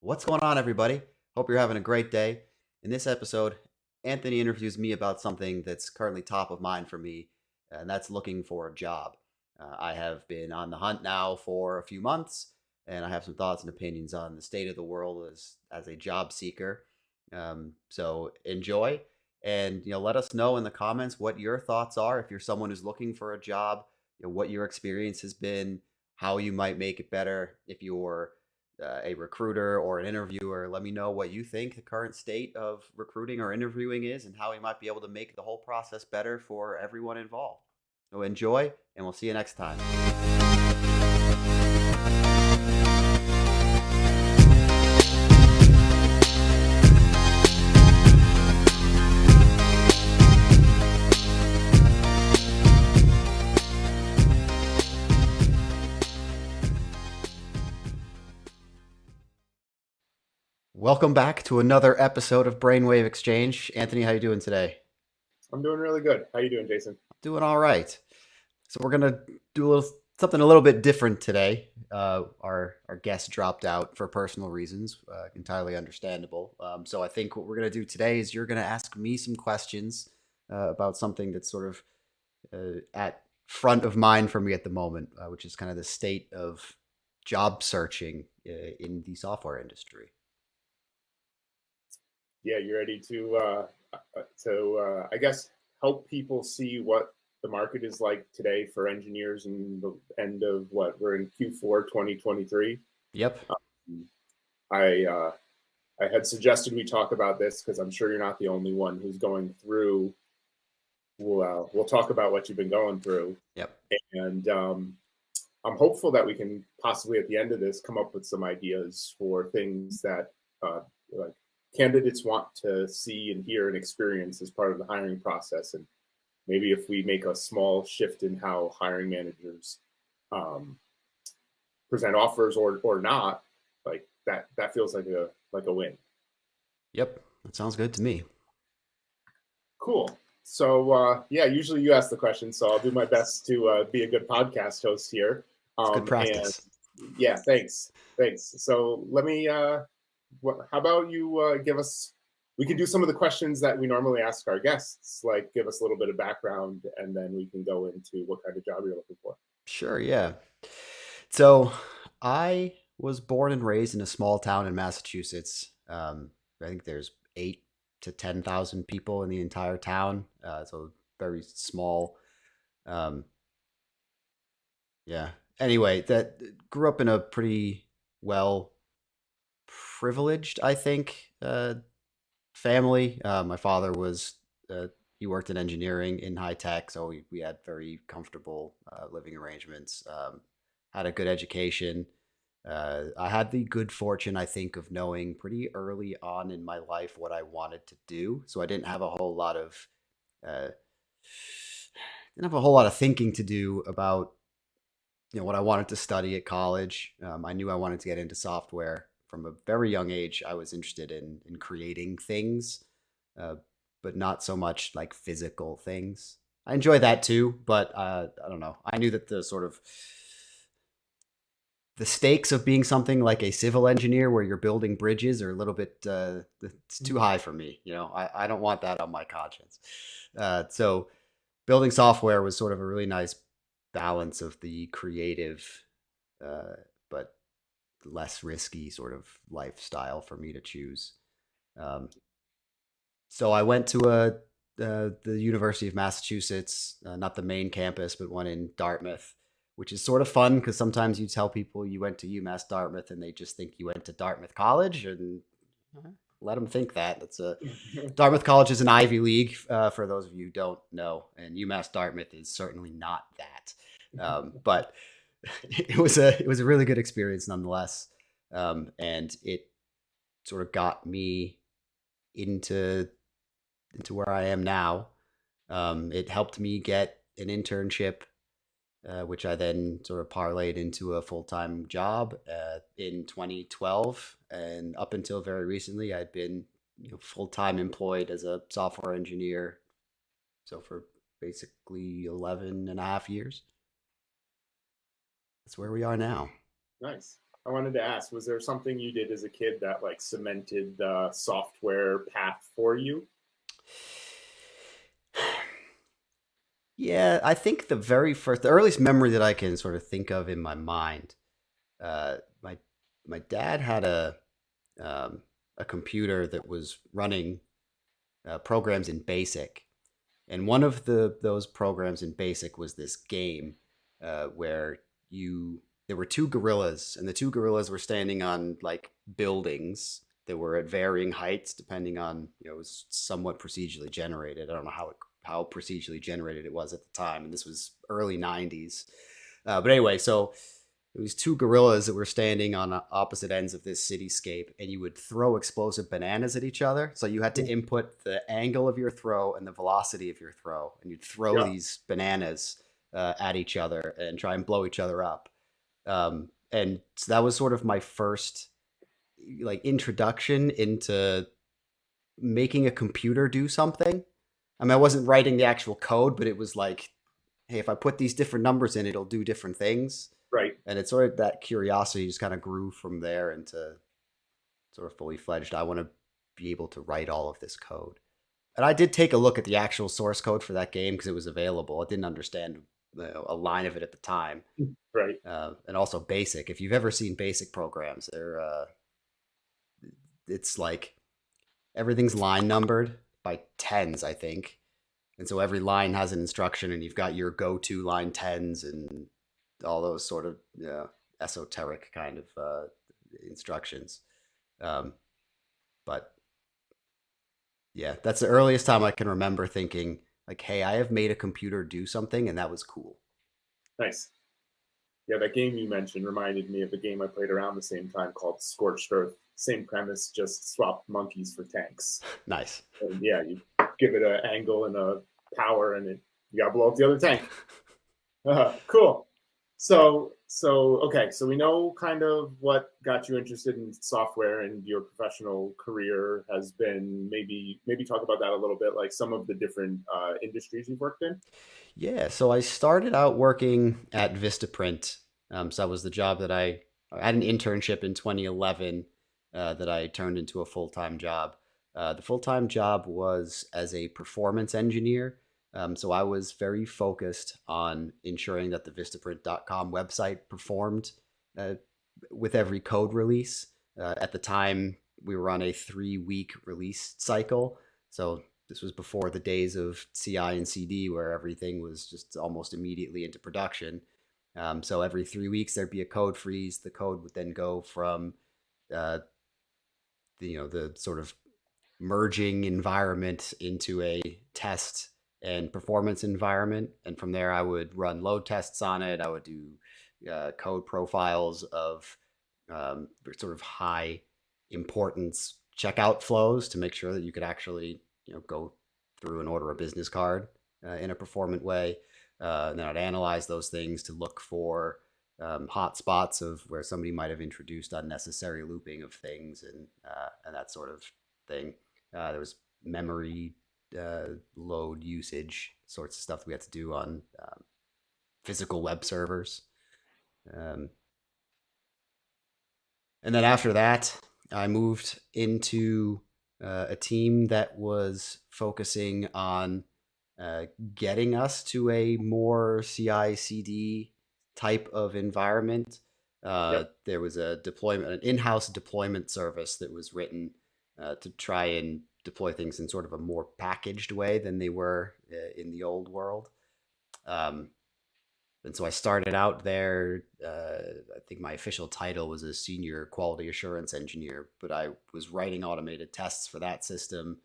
What's going on, everybody? Hope you're having a great day. In this episode, Anthony interviews me about something that's currently top of mind for me, and that's looking for a job. I have been on the hunt now for a few months, and I have some thoughts and opinions on the state of the world as a job seeker. So enjoy, and let us know in the comments what your thoughts are. If you're someone who's looking for a job, what your experience has been, how you might make it better. If you're a recruiter or an interviewer, let me know what you think the current state of recruiting or interviewing is and how we might be able to make the whole process better for everyone involved. So enjoy, and we'll see you next time. Welcome back to another episode of Brainwave Exchange. Anthony, how you doing today? I'm doing really good. How you doing, Jason? Doing all right. So we're gonna do something a little bit different today. Our guest dropped out for personal reasons, entirely understandable. So I think what we're gonna do today is you're gonna ask me some questions about something that's sort of at front of mind for me at the moment, which is kind of the state of job searching in the software industry. Yeah, you ready to I guess help people see what the market is like today for engineers in the end of what we're in Q4 2023. Yep. I uh, I had suggested we talk about this because I'm sure you're not the only one who's going through. We'll talk about what you've been going through, Yep. and I'm hopeful that we can possibly at the end of this come up with some ideas for things that like candidates want to see and hear and experience as part of the hiring process. And maybe if we make a small shift in how hiring managers um, present offers or not, like that feels like a win. Yep. That sounds good to me. Cool. So yeah, usually you ask the question, so I'll do my best to be a good podcast host here. It's good And practice. yeah, thanks. So let me. How about you give us? We can do some of the questions that we normally ask our guests, like give us a little bit of background, and then we can go into what kind of job you're looking for. Sure, yeah. So I was born and raised in a small town in Massachusetts. I think there's 8 to 10,000 people in the entire town. So very small. Um, yeah. Anyway, that grew up in a pretty well privileged, I think, family. My father was he worked in engineering in high tech, so we had very comfortable living arrangements. Had a good education. I had the good fortune, I think, of knowing pretty early on in my life what I wanted to do. So I didn't have a whole lot of uh, thinking to do about what I wanted to study at college. I knew I wanted to get into software from a very young age. I was interested in creating things, uh, but not so much like physical things. I enjoy that too, but I don't know. I knew that the stakes of being something like a civil engineer where you're building bridges are a little bit it's too high for me. I don't want that on my conscience. So building software was sort of a really nice balance of the creative uh, but less risky sort of lifestyle for me to choose. Um, so I went to the University of Massachusetts, not the main campus, but one in Dartmouth, which is sort of fun because sometimes you tell people you went to UMass Dartmouth and they just think you went to Dartmouth College, and let them think that. That's a Dartmouth College is an Ivy League, for those of you who don't know, and UMass Dartmouth is certainly not that. But it was a really good experience nonetheless, and it sort of got me into where I am now. It helped me get an internship, which I then sort of parlayed into a full time job in 2012, and up until very recently, I'd been full time employed as a software engineer. So for basically 11 and a half years, that's where we are now. Nice. I wanted to ask, was there something you did as a kid that like cemented the software path for you? Yeah, I think the earliest memory that I can sort of think of in my mind, my dad had um, a computer that was running programs in BASIC, and one of those programs in BASIC was this game where you there were two gorillas, and the two gorillas were standing on like buildings that were at varying heights depending on, it was somewhat procedurally generated. I don't know how procedurally generated it was at the time, and this was early 90s. But anyway, so it was two gorillas that were standing on opposite ends of this cityscape, and you would throw explosive bananas at each other. So you had to input the angle of your throw and the velocity of your throw, and you'd throw Yeah. these bananas at each other and try and blow each other up. And so that was sort of my first like introduction into making a computer do something. I mean, I wasn't writing the actual code, but it was like, hey, if I put these different numbers in, it'll do different things. Right. And it's sort of that curiosity just kind of grew from there into sort of fully fledged. I want to be able to write all of this code. And I did take a look at the actual source code for that game because it was available. I didn't understand a line of it at the time. Right. And also BASIC. If you've ever seen BASIC programs, it's like everything's line numbered by tens, I think. And so every line has an instruction, and you've got your go-to line tens and all those sort of esoteric kind of instructions. Um, but yeah, that's the earliest time I can remember thinking like, "Hey, I have made a computer do something, and that was cool." Nice. Yeah, that game you mentioned reminded me of a game I played around the same time called Scorched Earth. Same premise, just swap monkeys for tanks. Nice. And yeah, you give it an angle and a power, and you gotta blow up the other tank. Cool. So okay, so we know kind of what got you interested in software, and your professional career has been, maybe talk about that a little bit, like some of the different industries you've worked in. Yeah, so I started out working at Vistaprint. So that was the job that I had an internship in 2011 that I turned into a full-time job. The full-time job was as a performance engineer. So I was very focused on ensuring that the Vistaprint.com website performed uh, with every code release. At the time, we were on a 3-week release cycle. So this was before the days of CI and CD where everything was just almost immediately into production. So every 3 weeks there'd be a code freeze. The code would then go from uh, the sort of merging environment into a test and performance environment, and from there I would run load tests on it. I would do code profiles of sort of high importance checkout flows to make sure that you could actually go through and order a business card in a performant way. And then I'd analyze those things to look for hot spots of where somebody might have introduced unnecessary looping of things, and that sort of thing. There was memory load usage sorts of stuff we had to do on physical web servers. Um, and then after that, I moved into a team that was focusing on getting us to a more CI CD type of environment. Yep. There was an in-house deployment service that was written to try and deploy things in sort of a more packaged way than they were in the old world. Um, and so I started out there. I think my official title was a senior quality assurance engineer, but I was writing automated tests for that system.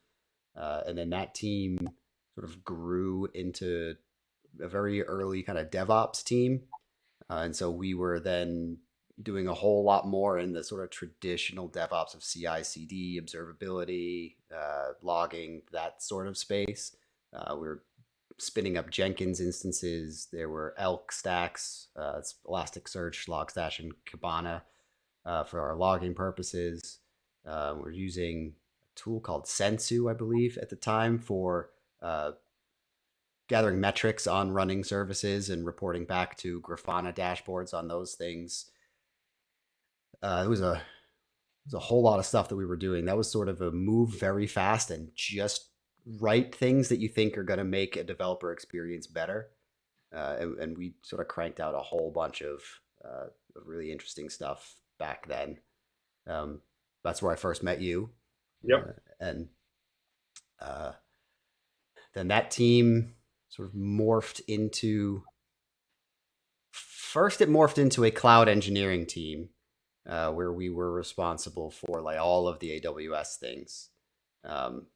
And then that team sort of grew into a very early kind of DevOps team. And so we were then doing a whole lot more in the sort of traditional DevOps of CI, CD, observability, logging, that sort of space. We were spinning up Jenkins instances. There were Elk stacks, Elasticsearch, Logstash, and Kibana for our logging purposes. We're using a tool called Sensu, I believe, at the time for gathering metrics on running services and reporting back to Grafana dashboards on those things. it was a whole lot of stuff that we were doing. That was sort of a move very fast and just write things that you think are going to make a developer experience better. And we sort of cranked out a whole bunch of really interesting stuff back then. Um, that's where I first met you. Yep. And uh, then that team sort of morphed into, first it morphed into a cloud engineering team, where we were responsible for like all of the AWS things. Um,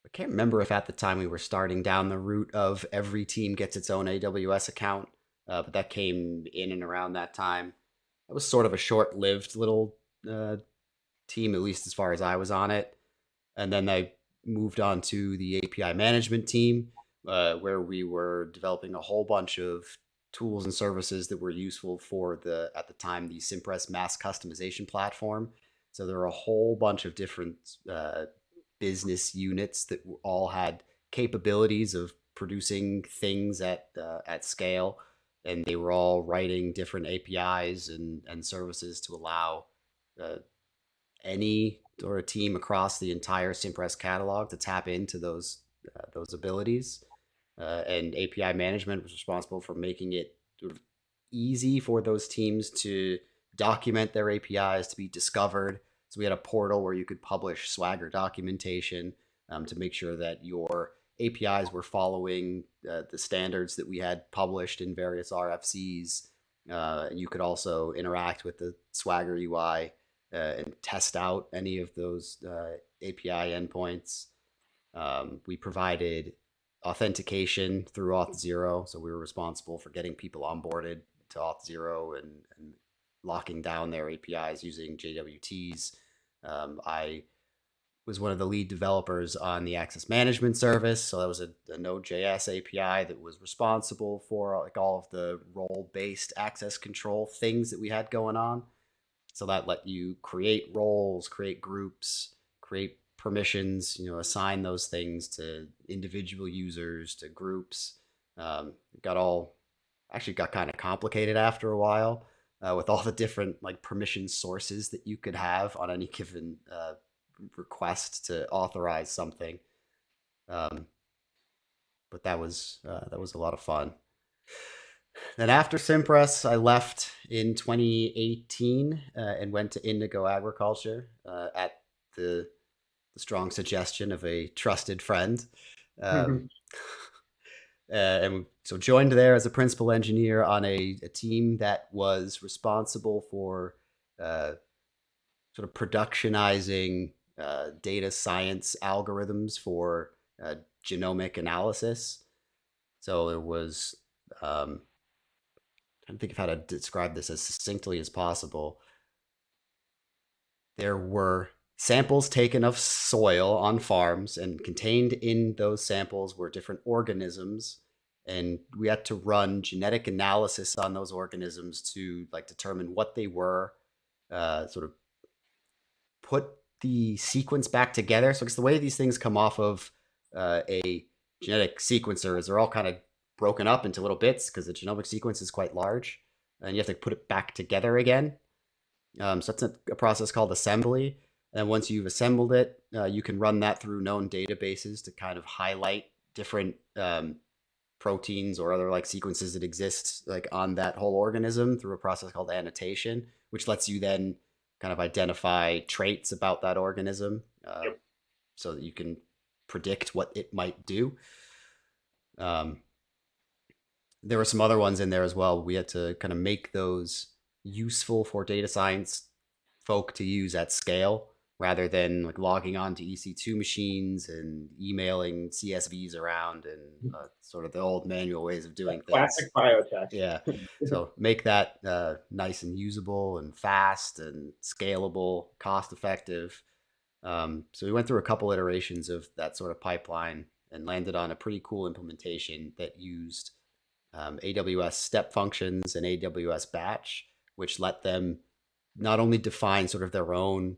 I can't remember if at the time we were starting down the route of every team gets its own AWS account, but that came in and around that time. It was sort of a short-lived little uh, team, at least as far as I was on it. And then I moved on to the API management team, where we were developing a whole bunch of tools and services that were useful for the, at the time, the Cimpress mass customization platform. So there were a whole bunch of different business units that all had capabilities of producing things at scale, and they were all writing different APIs and services to allow uh, any or a team across the entire Cimpress catalog to tap into those abilities. And API management was responsible for making it sort of easy for those teams to document their APIs, to be discovered. So we had a portal where you could publish Swagger documentation, to make sure that your APIs were following the standards that we had published in various RFCs. You could also interact with the Swagger UI and test out any of those API endpoints. We provided authentication through Auth0, so we were responsible for getting people onboarded to Auth0 and locking down their APIs using JWTs. I was one of the lead developers on the access management service, so that was a Node.js API that was responsible for like all of the role-based access control things that we had going on. So that let you create roles, create groups, create permissions, assign those things to individual users, to groups. It got kind of complicated after a while, with all the different like permission sources that you could have on any given request to authorize something. Um, but that was a lot of fun. Then after Cimpress, I left in 2018 and went to Indigo Agriculture, at the strong suggestion of a trusted friend. Um, and so joined there as a principal engineer on a team that was responsible for sort of productionizing data science algorithms for genomic analysis. So it was, trying to think of how to describe this as succinctly as possible. There were samples taken of soil on farms, and contained in those samples were different organisms, and we had to run genetic analysis on those organisms to like determine what they were, sort of put the sequence back together. So it's the way these things come off of a genetic sequencer is they're all kind of broken up into little bits because the genomic sequence is quite large, and you have to put it back together again. So that's a process called assembly. And once you've assembled it, you can run that through known databases to kind of highlight different proteins or other like sequences that exist like on that whole organism through a process called annotation, which lets you then kind of identify traits about that organism, Yep. so that you can predict what it might do. There were some other ones in there as well. We had to kind of make those useful for data science folk to use at scale, rather than like logging on to EC2 machines and emailing CSVs around and sort of the old manual ways of doing things. Classic biotech. Yeah. So make that nice and usable and fast and scalable, cost effective. So we went through a couple iterations of that sort of pipeline and landed on a pretty cool implementation that used AWS step functions and AWS batch, which let them not only define sort of their own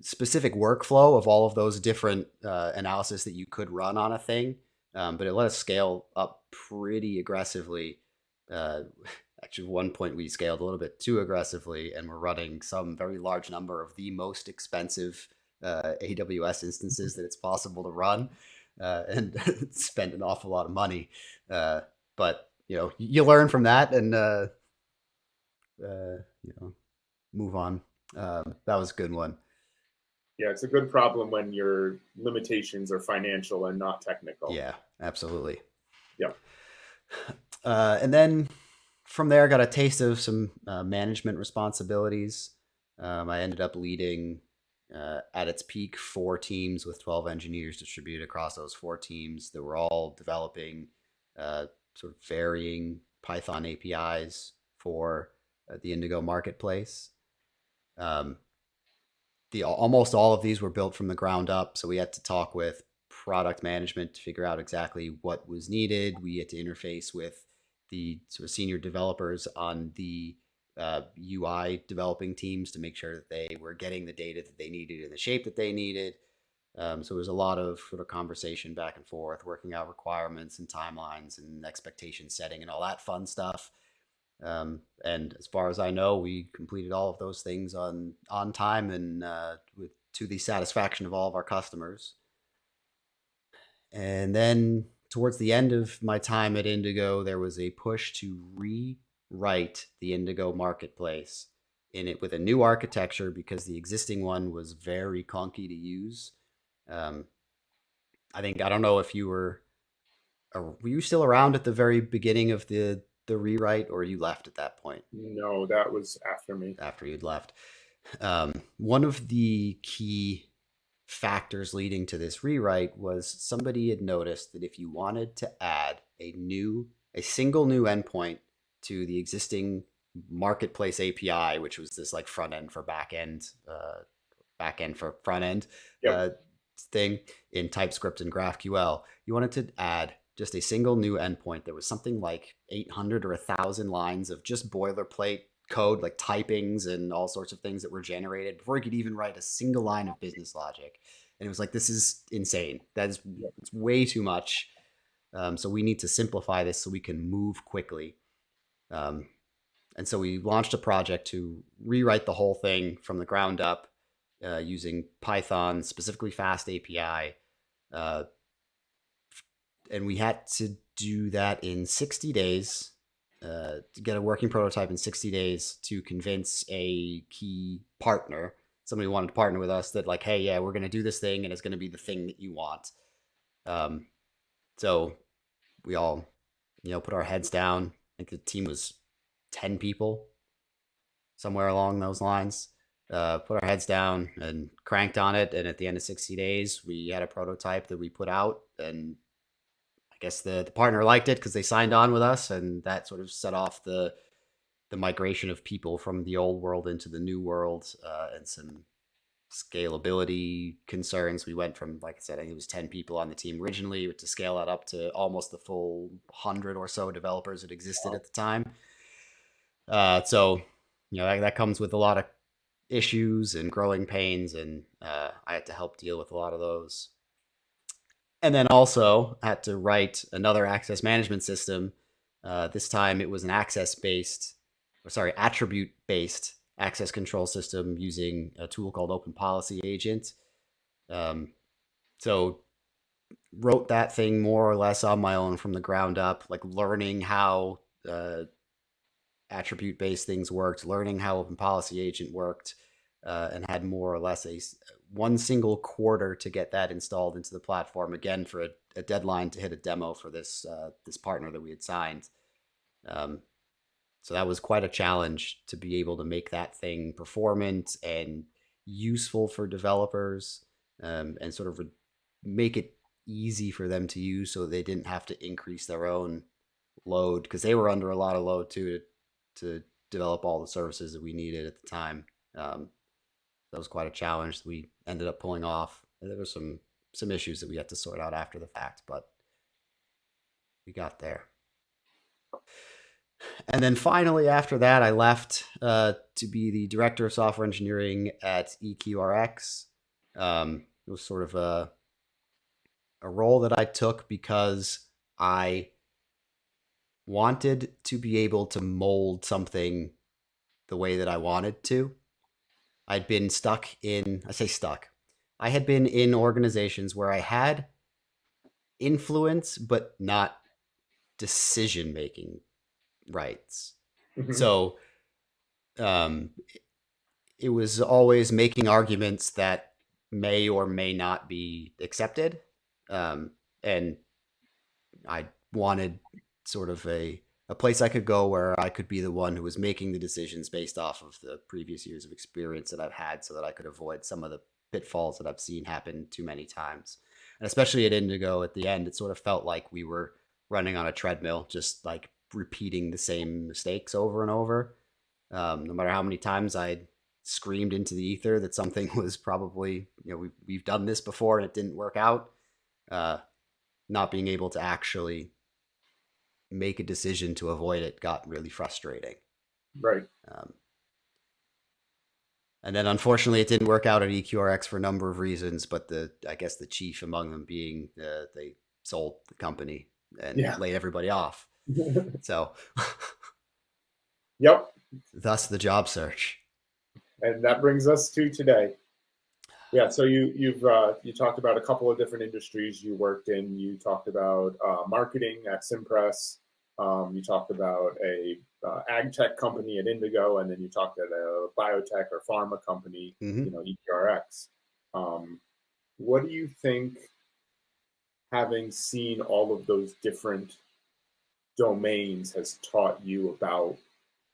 specific workflow of all of those different analysis that you could run on a thing, but it let us scale up pretty aggressively. at one point we scaled a little bit too aggressively, and we're running some very large number of the most expensive AWS instances that it's possible to run, and spend an awful lot of money. But you learn from that, and move on. That was a good one. Yeah, it's a good problem when your limitations are financial and not technical. Yeah, absolutely. Yeah. And then from there, I got a taste of some management responsibilities. I ended up leading, at its peak, 4 teams with 12 engineers distributed across those 4 teams that were all developing sort of varying Python APIs for the Indigo marketplace. Almost all of these were built from the ground up, so we had to talk with product management to figure out exactly what was needed. We had to interface with the sort of senior developers on the UI developing teams to make sure that they were getting the data that they needed in the shape that they needed. So it was a lot of sort of conversation back and forth, working out requirements and timelines and expectation setting and all that fun stuff. And as far as I know, we completed all of those things on time and to the satisfaction of all of our customers. And then towards the end of my time at Indigo, there was a push to rewrite the Indigo marketplace in it with a new architecture because the existing one was very clunky to use. I don't know if were you still around at the very beginning of the rewrite, or you left at that point? No, that was after me. After you'd left. One of the key factors leading to this rewrite was somebody had noticed that if you wanted to add a single new endpoint to the existing marketplace API, which was this like front end for back end for front end thing in TypeScript and GraphQL, you wanted to add just a single new endpoint. There was something like 800 or 1,000 lines of just boilerplate code, like typings and all sorts of things that were generated before you could even write a single line of business logic. And it was like, this is insane. It's way too much. So we need to simplify this so we can move quickly. And so we launched a project to rewrite the whole thing from the ground up using Python, specifically Fast API. And we had to do that in 60 days, to get a working prototype in 60 days to convince a key partner, somebody who wanted to partner with us, that like, hey, yeah, we're going to do this thing and it's going to be the thing that you want. So we all, put our heads down. I think the team was 10 people, somewhere along those lines. Put our heads down and cranked on it. And at the end of 60 days, we had a prototype that we put out, and I guess the partner liked it because they signed on with us, and that sort of set off the migration of people from the old world into the new world, and some scalability concerns. We went from, like I said, I think it was 10 people on the team originally, to scale that up to almost the full 100 or so developers that existed at the time. So, that comes with a lot of issues and growing pains, and I had to help deal with a lot of those. And then also had to write another access management system. This time it was an attribute-based access control system using a tool called Open Policy Agent. So wrote that thing more or less on my own from the ground up, like learning how attribute-based things worked, learning how Open Policy Agent worked, and had more or less one single quarter to get that installed into the platform, again for a deadline to hit a demo for this partner that we had signed. So that was quite a challenge to be able to make that thing performant and useful for developers, and sort of make it easy for them to use so they didn't have to increase their own load, because they were under a lot of load too to develop all the services that we needed at the time. That was quite a challenge that we ended up pulling off. There were some issues that we had to sort out after the fact, but we got there. And then finally, after that, I left to be the director of software engineering at EQRX. It was sort of a role that I took because I wanted to be able to mold something the way that I wanted to. I'd been stuck in, I say stuck, I had been in organizations where I had influence, but not decision making rights. Hmm. So um, it was always making arguments that may or may not be accepted. Um, and I wanted sort of a place I could go where I could be the one who was making the decisions based off of the previous years of experience that I've had so that I could avoid some of the pitfalls that I've seen happen too many times. And especially at Indigo at the end, it sort of felt like we were running on a treadmill, just like repeating the same mistakes over and over. No matter how many times I screamed into the ether that something was probably, we've done this before and it didn't work out. Uh, Not being able to actually make a decision to avoid it got really frustrating. Right. Um, and then unfortunately, it didn't work out at EQRX for a number of reasons, but I guess the chief among them being they sold the company and Yeah. laid everybody off. So, Yep. thus the job search. And that brings us to today. Yeah. So you talked about a couple of different industries you worked in. You talked about marketing at Simpress. You talked about a ag tech company at Indigo, and then you talked at a biotech or pharma company, Mm-hmm. EQRX. What do you think, having seen all of those different domains, has taught you about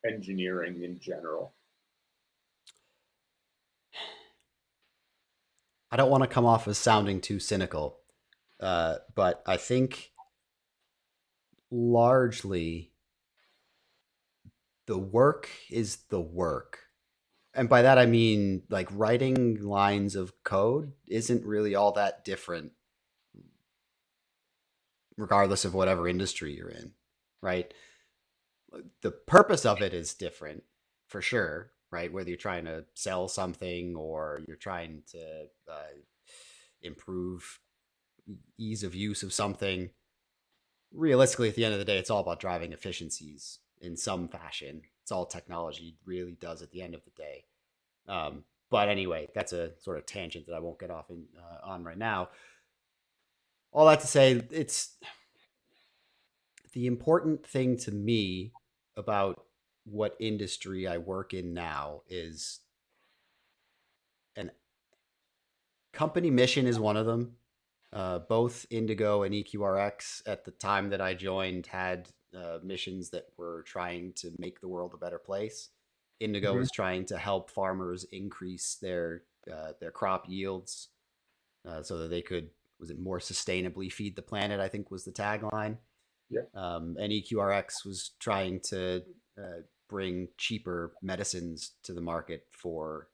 engineering in general? I don't want to come off as sounding too cynical, but I think largely the work is the work. And by that I mean like writing lines of code isn't really all that different regardless of whatever industry you're in, right? The purpose of it is different for sure, right? Whether you're trying to sell something or you're trying to improve ease of use of something, realistically, at the end of the day, it's all about driving efficiencies in some fashion. It's all technology really does at the end of the day. But anyway, that's a sort of tangent that I won't get off on right now. All that to say, it's the important thing to me about what industry I work in now is an company mission is one of them. Both Indigo and EQRX at the time that I joined had missions that were trying to make the world a better place. Indigo Hmm. was trying to help farmers increase their crop yields so that they could, was it more sustainably feed the planet, I think was the tagline. Yeah. And EQRX was trying to bring cheaper medicines to the market for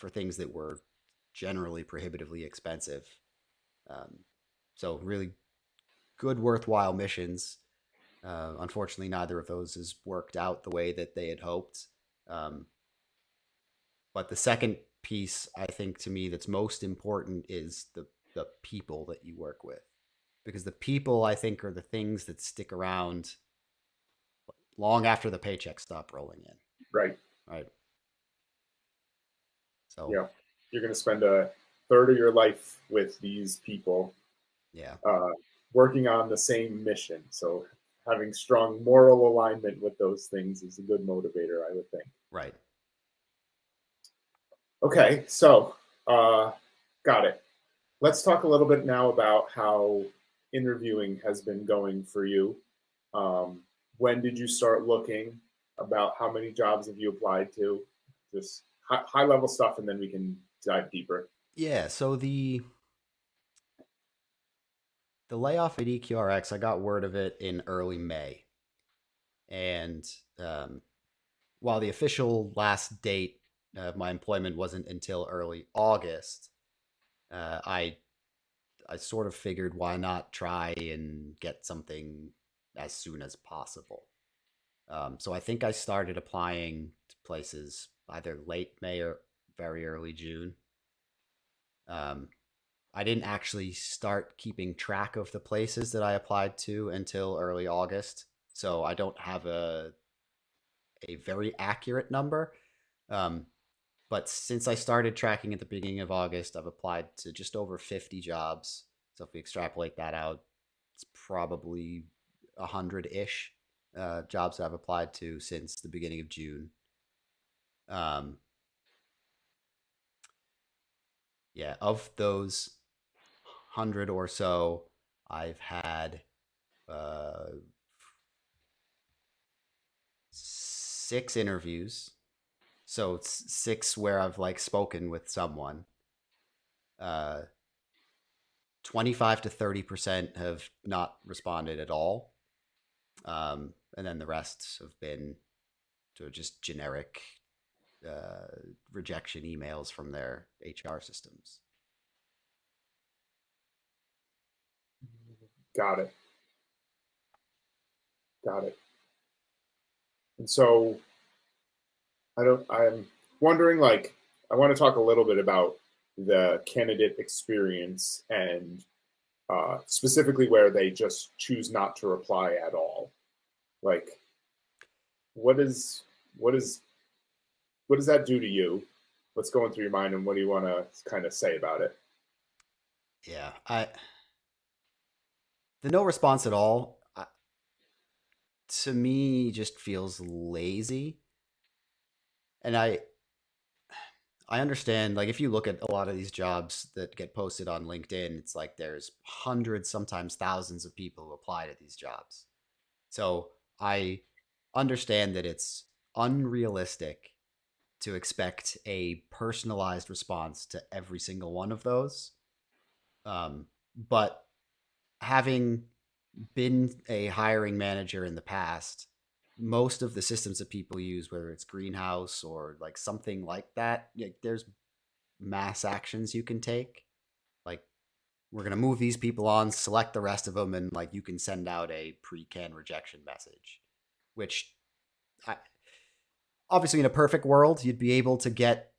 things that were generally prohibitively expensive. Um, so really good, worthwhile missions. Unfortunately, neither of those has worked out the way that they had hoped. Um, but the second piece, I think, to me, that's most important is the people that you work with, because the people I think are the things that stick around long after the paychecks stop rolling in. Right. Right. So Yeah. You're going to spend a third of your life with these people, yeah, uh, working on the same mission. So having strong moral alignment with those things is a good motivator, I would think. right. Okay, so got it. Let's talk a little bit now about how interviewing has been going for you. Um, when did you start looking? About how many jobs have you applied to? Just high level stuff, and then we can dive deeper. Yeah. So the layoff at EQRX, I got word of it in early May, and um, while the official last date of my employment wasn't until early August, uh, I I sort of figured why not try and get something as soon as possible. So I think I started applying to places either late May or very early June. Um, I didn't actually start keeping track of the places that I applied to until early August. so I don't have a very accurate number. Um, but since I started tracking at the beginning of August, I've applied to just over 50 jobs. So if we extrapolate that out, it's probably 100-ish jobs I've applied to since the beginning of June. Um, yeah, of those 100 or so, I've had uh, 6 interviews. So it's 6 where I've like spoken with someone. Uh, 25 to 30% have not responded at all. And then the rest have been sort of just generic rejection emails from their HR systems. Got it. Got it. And so I'm wondering, like, I want to talk a little bit about the candidate experience and specifically where they just choose not to reply at all. Like, what is what is what does that do to you? What's going through your mind, and what do you want to kind of say about it? Yeah, the no response at all to me just feels lazy, and I understand, like, if you look at a lot of these jobs that get posted on LinkedIn, it's like there's hundreds, sometimes thousands of people who apply to these jobs. So I understand that it's unrealistic to expect a personalized response to every single one of those. But having been a hiring manager in the past, most of the systems that people use, whether it's Greenhouse or like something like that, there's mass actions you can take. Like, we're going to move these people on, select the rest of them, and like you can send out a pre-can rejection message, which I, obviously in a perfect world, you'd be able to get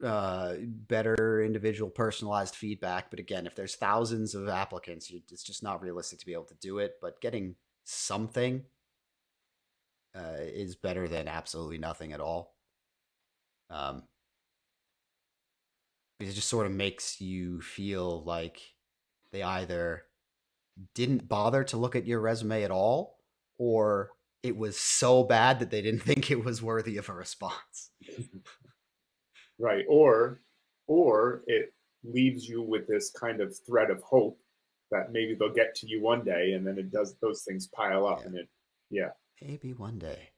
better individual personalized feedback. But again, if there's thousands of applicants, it's just not realistic to be able to do it. But getting something is better than absolutely nothing at all. Um, because it just sort of makes you feel like they either didn't bother to look at your resume at all, or it was so bad that they didn't think it was worthy of a response. Right. Or it leaves you with this kind of thread of hope that maybe they'll get to you one day, and then it does, those things pile up. Yeah. And it, yeah. Maybe one day.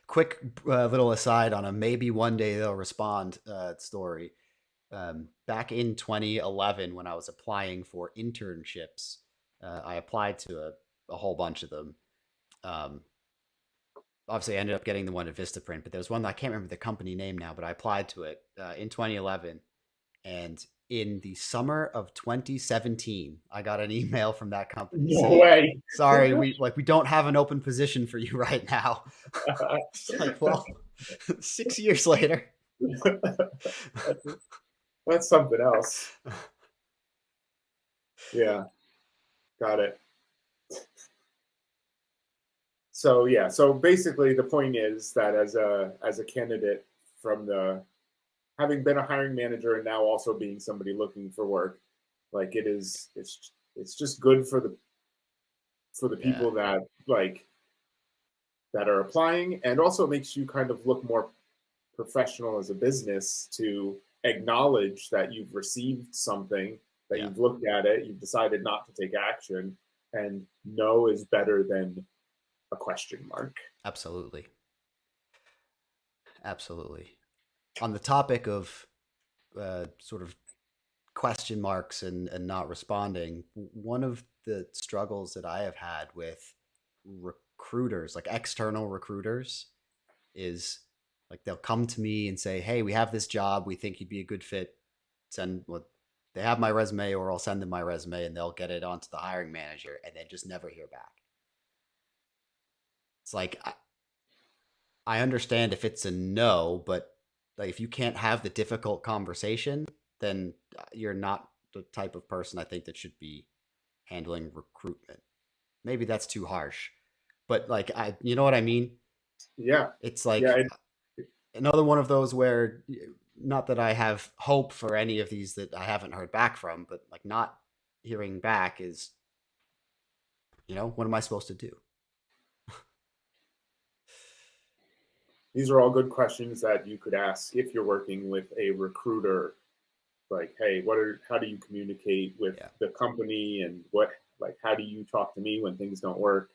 Quick little aside on a maybe one day they'll respond story. Back in 2011, when I was applying for internships, I applied to a whole bunch of them. Um, Obviously, I ended up getting the one at Vistaprint, but there was one that I can't remember the company name now, but I applied to it in 2011. And in the summer of 2017, I got an email from that company No saying, way. "Sorry, we don't have an open position for you right now." It's like, well, 6 years later. That's something else. Yeah. Got it. So yeah, so basically the point is that as a candidate from the having been a hiring manager and now also being somebody looking for work, like it's just good for the Yeah, people that like that are applying, and also makes you kind of look more professional as a business to acknowledge that you've received something, that yeah, you've looked at it, you've decided not to take action, and no is better than a question mark. absolutely, absolutely. On the topic of sort of question marks and not responding, one of the struggles that I have had with recruiters, like external recruiters, is like they'll come to me and say, "Hey, we have this job. We think you'd be a good fit. Send what." They have my resume, or I'll send them my resume, and they'll get it onto the hiring manager, and then just never hear back. It's like I understand if it's a no, but like if you can't have the difficult conversation, then you're not the type of person I think that should be handling recruitment. Maybe that's too harsh, but like you know what I mean? Yeah, It's yeah, like another one of those where, not that I have hope for any of these that I haven't heard back from, but like not hearing back is, what am I supposed to do? these are all good questions that you could ask if you're working with a recruiter. Like, hey, how do you communicate with Yeah. the company, and how do you talk to me when things don't work?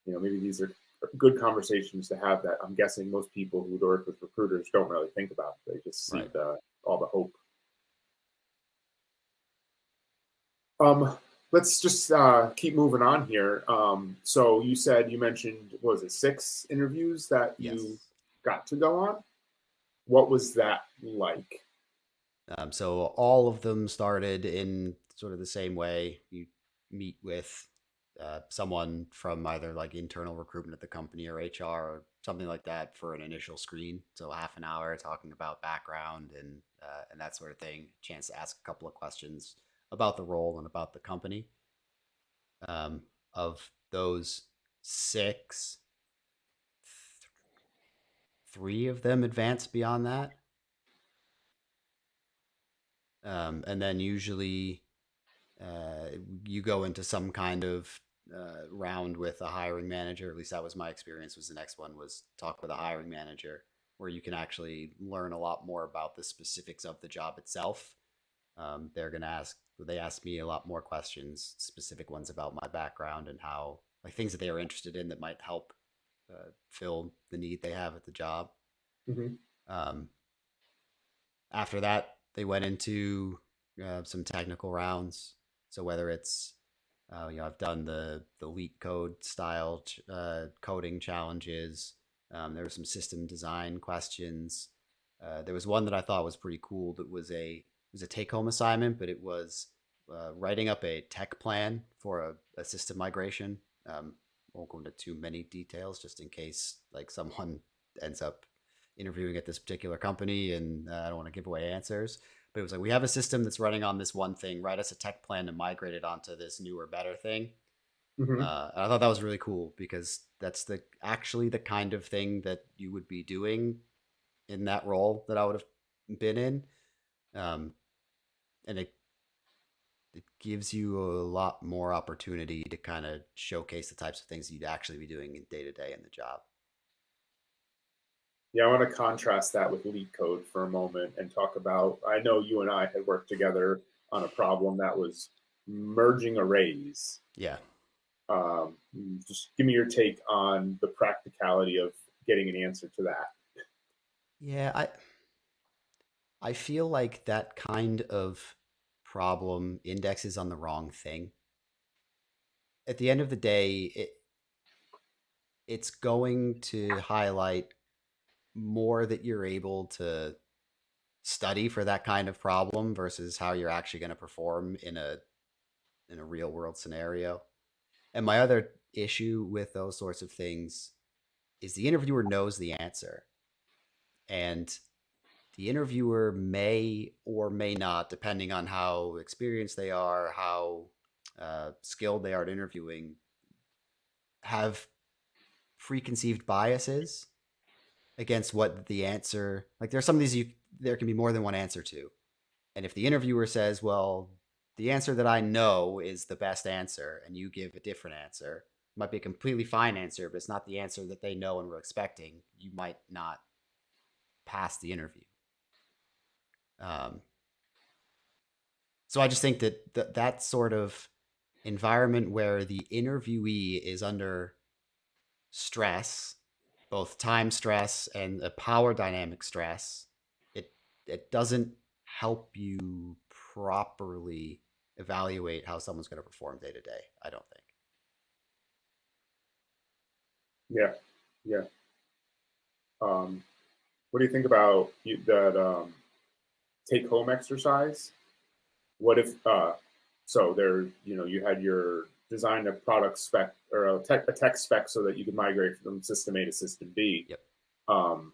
Maybe these are good conversations to have that I'm guessing most people who work with recruiters don't really think about. They just see Right. all the hope. Let's just keep moving on here. So you mentioned, what was it, 6 interviews that you Yes. got to go on? What was that like? So all of them started in sort of the same way. You meet with someone from either like internal recruitment at the company or HR or something like that for an initial screen. So half an hour talking about background and that sort of thing. Chance to ask a couple of questions about the role and about the company. Of those 6, 3 of them advanced beyond that. And then usually uh, you go into some kind of round with a hiring manager. At least that was my experience. Was the next one was talk with a hiring manager, where you can actually learn a lot more about the specifics of the job itself. They asked me a lot more questions, specific ones about my background and how, like, things that they are interested in that might help fill the need they have at the job. Hmm. Um, After that, they went into some technical rounds. So whether it's I've done the leak code style coding challenges. There were some system design questions. There was one that I thought was pretty cool. That was a take home assignment, but it was writing up a tech plan for a system migration. Won't go into too many details, just in case like someone ends up interviewing at this particular company, and I don't want to give away answers. But it was like, we have a system that's running on this one thing. Write us a tech plan to migrate it onto this newer, better thing. Hmm. And I thought that was really cool because that's actually the kind of thing that you would be doing in that role that I would have been in. Um, and it gives you a lot more opportunity to kind of showcase the types of things you'd actually be doing in day to day in the job. Yeah, I want to contrast that with leak code for a moment and talk about. I know you and I had worked together on a problem that was merging arrays. Yeah. Um, just give me your take on the practicality of getting an answer to that. Yeah, I feel like that kind of problem indexes on the wrong thing. At the end of the day, it's going to highlight more that you're able to study for that kind of problem versus how you're actually going to perform in a real world scenario. And my other issue with those sorts of things is the interviewer knows the answer, and the interviewer may or may not, depending on how experienced they are, how skilled they are at interviewing, have preconceived biases against what the answer. Like, there's some of these there can be more than one answer to, and if the interviewer says, "Well, the answer that I know is the best answer," and you give a different answer, it might be a completely fine answer, but it's not the answer that they know and were expecting. You might not pass the interview. Um, So I just think that that sort of environment where the interviewee is under stress, both time stress and a power dynamic stress, it it doesn't help you properly evaluate how someone's going to perform day to day. I don't think. Yeah, yeah. What do you think about that take home exercise? What if so there you had your design a product spec or a tech spec so that you could migrate from system A to system B. Yep. Um,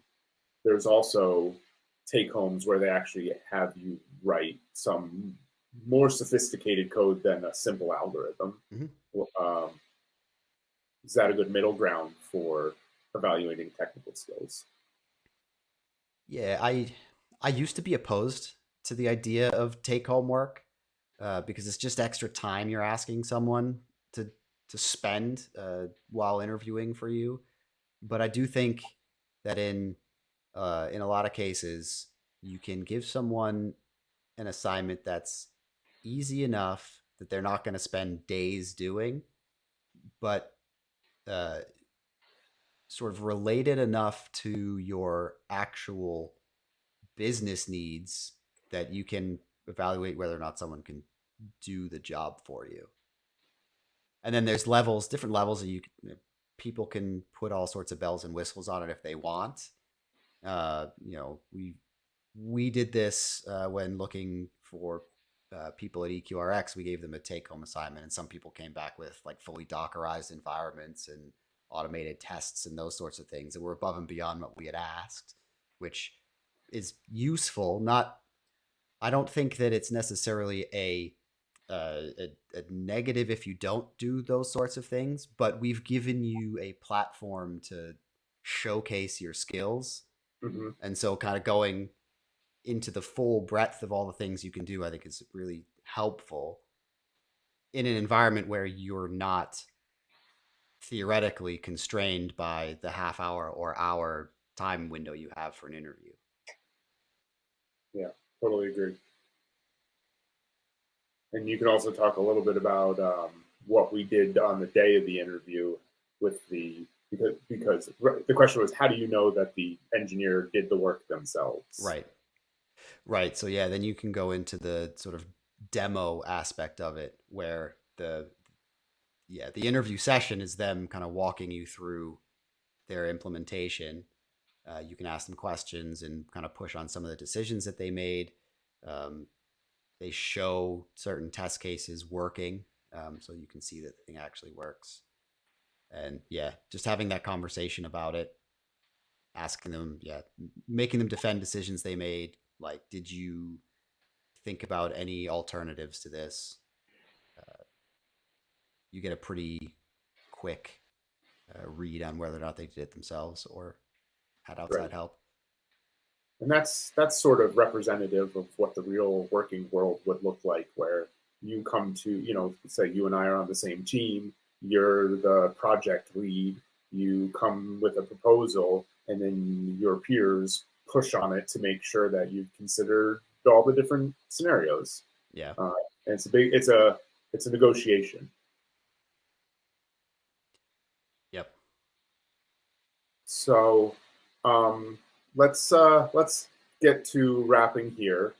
there's also take homes where they actually have you write some more sophisticated code than a simple algorithm. Hmm. Um, is that a good middle ground for evaluating technical skills? Yeah, I used to be opposed to the idea of take home work because it's just extra time you're asking someone to spend while interviewing for you. But I do think that in a lot of cases you can give someone an assignment that's easy enough that they're not going to spend days doing, but uh, sort of related enough to your actual business needs that you can evaluate whether or not someone can do the job for you. And then there's levels, different levels that people can put all sorts of bells and whistles on it if they want. We did this when looking for people at EQRX. We gave them a take-home assignment, and some people came back with like fully Dockerized environments and automated tests and those sorts of things that were above and beyond what we had asked, which is useful. Not, I don't think that it's necessarily a negative if you don't do those sorts of things, but we've given you a platform to showcase your skills. Mm-hmm. And so, kind of going into the full breadth of all the things you can do, I think is really helpful in an environment where you're not theoretically constrained by the half hour or hour time window you have for an interview. Yeah, totally agree. And you can also talk a little bit about what we did on the day of the interview with because the question was, how do you know that the engineer did the work themselves? Right. So yeah, then you can go into the sort of demo aspect of it where the interview session is them kind of walking you through their implementation. You can ask them questions and kind of push on some of the decisions that they made. Um, they show certain test cases working, so you can see that the thing actually works. And yeah, just having that conversation about it, asking them, making them defend decisions they made. Like, did you think about any alternatives to this? You get a pretty quick read on whether or not they did it themselves or had outside Right. help. And that's sort of representative of what the real working world would look like, where you come to, say you and I are on the same team, you're the project lead, you come with a proposal, and then your peers push on it to make sure that you've considered all the different scenarios. Yeah. And it's a negotiation. Yep. So let's get to wrapping here.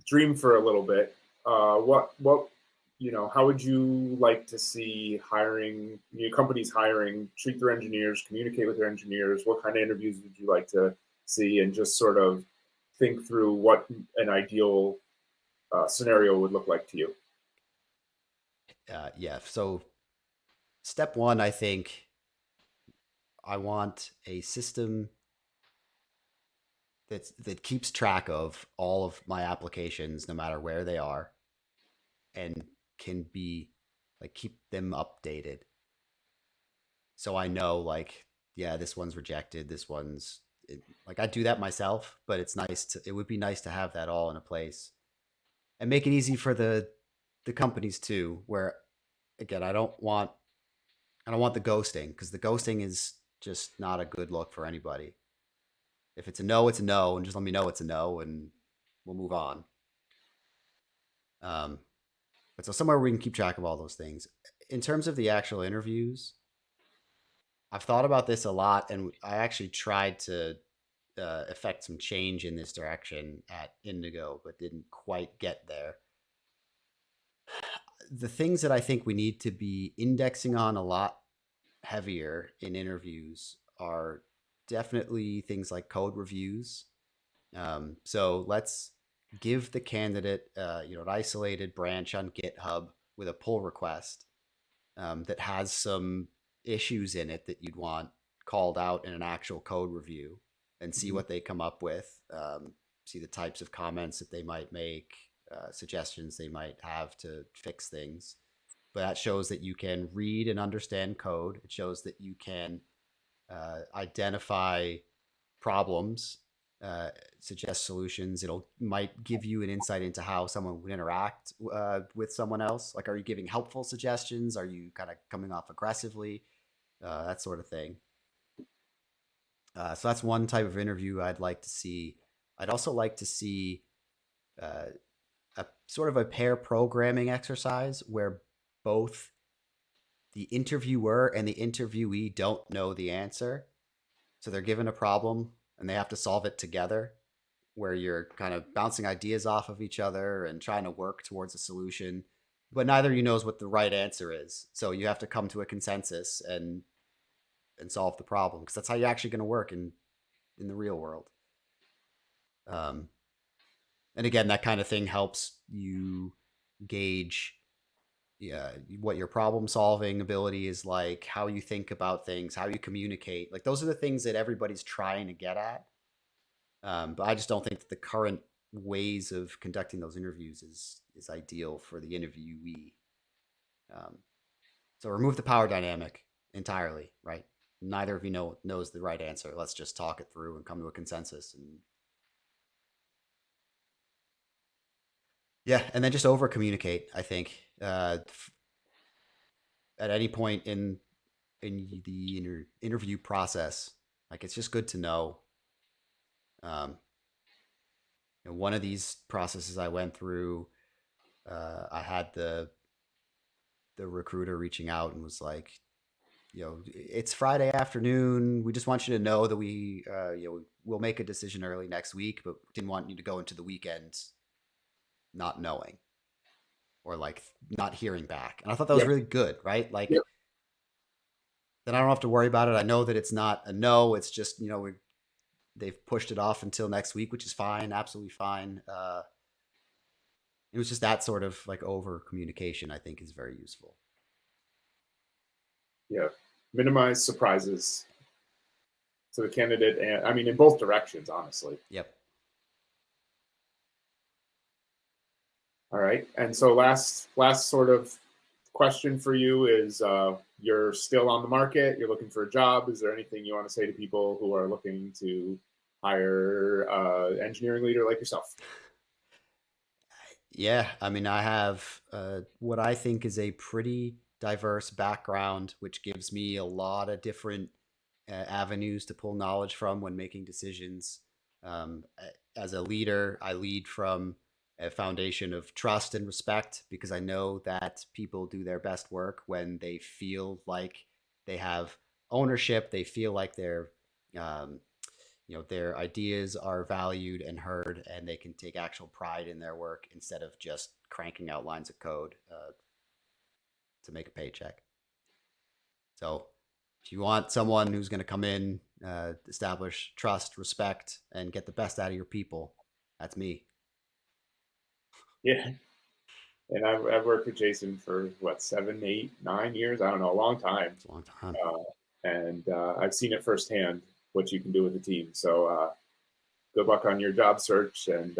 Dream for a little bit. What how would you like to see hiring, companies hiring, treat their engineers, communicate with their engineers? What kind of interviews would you like to see, and just sort of think through what an ideal scenario would look like to you? Yeah. So step one, I think I want a system that keeps track of all of my applications, no matter where they are, and can be like keep them updated. So I know, like, yeah, this one's rejected. This one's like, I do that myself, but it would be nice to have that all in a place and make it easy for the companies too. Where again, I don't want the ghosting, because the ghosting is just not a good look for anybody. If it's a no, it's a no, and just let me know it's a no, and we'll move on. Um, but so somewhere we can keep track of all those things. In terms of the actual interviews, I've thought about this a lot, and I actually tried to affect some change in this direction at Indigo, but didn't quite get there. The things that I think we need to be indexing on a lot heavier in interviews are definitely things like code reviews. So let's give the candidate, an isolated branch on GitHub with a pull request that has some issues in it that you'd want called out in an actual code review, and see Mhm. what they come up with. See the types of comments that they might make, suggestions they might have to fix things. but that shows that you can read and understand code. It shows that you can identify problems, suggest solutions. It'll might give you an insight into how someone would interact with someone else. Like, are you giving helpful suggestions? Are you kind of coming off aggressively? That sort of thing. So that's one type of interview I'd like to see. I'd also like to see a sort of a pair programming exercise where both the interviewer and the interviewee don't know the answer. So they're given a problem and they have to solve it together, where you're kind of bouncing ideas off of each other and trying to work towards a solution, but neither of you knows what the right answer is. So you have to come to a consensus and solve the problem, because that's how you're actually going to work in the real world. And again, that kind of thing helps you gauge what your problem solving ability is like, how you think about things, how you communicate. Like, those are the things that everybody's trying to get at. But I just don't think that the current ways of conducting those interviews is ideal for the interviewee. So remove the power dynamic entirely, right? Neither of you knows the right answer. Let's just talk it through and come to a consensus. And yeah, and then just over communicate, I think. At any point in the interview process, like, it's just good to know. One of these processes I went through, I had the recruiter reaching out and was like, it's Friday afternoon. We just want you to know that we'll make a decision early next week, but didn't want you to go into the weekend not knowing, or like not hearing back. And I thought that was really good, right? Like, then I don't have to worry about it. I know that it's not a no. It's just, they've pushed it off until next week, which is fine. Absolutely fine. It was just that sort of like over communication, I think, is very useful. Yeah. Minimize surprises to the candidate. And I mean, in both directions, honestly. Yep. All right. And so last sort of question for you is, you're still on the market, you're looking for a job. Is there anything you want to say to people who are looking to hire engineering leader like yourself? Yeah, I mean, I have what I think is a pretty diverse background, which gives me a lot of different avenues to pull knowledge from when making decisions. As a leader, I lead from a foundation of trust and respect, because I know that people do their best work when they feel like they have ownership, they feel like their ideas are valued and heard, and they can take actual pride in their work instead of just cranking out lines of code to make a paycheck. So if you want someone who's going to come in, establish trust, respect, and get the best out of your people, that's me. Yeah. And I've worked with Jason for 7, 8, 9 years. I don't know, a long time. It's a long time. And I've seen it firsthand what you can do with the team. So good luck on your job search, and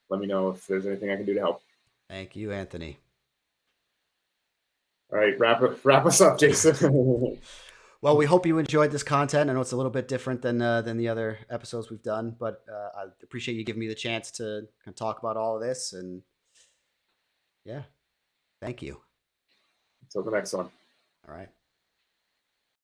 let me know if there's anything I can do to help. Thank you, Anthony. All right, wrap us up, Jason. Well, we hope you enjoyed this content. I know it's a little bit different than the other episodes we've done, but I appreciate you giving me the chance to kind of talk about all of this. And yeah, thank you. Until the next one. All right.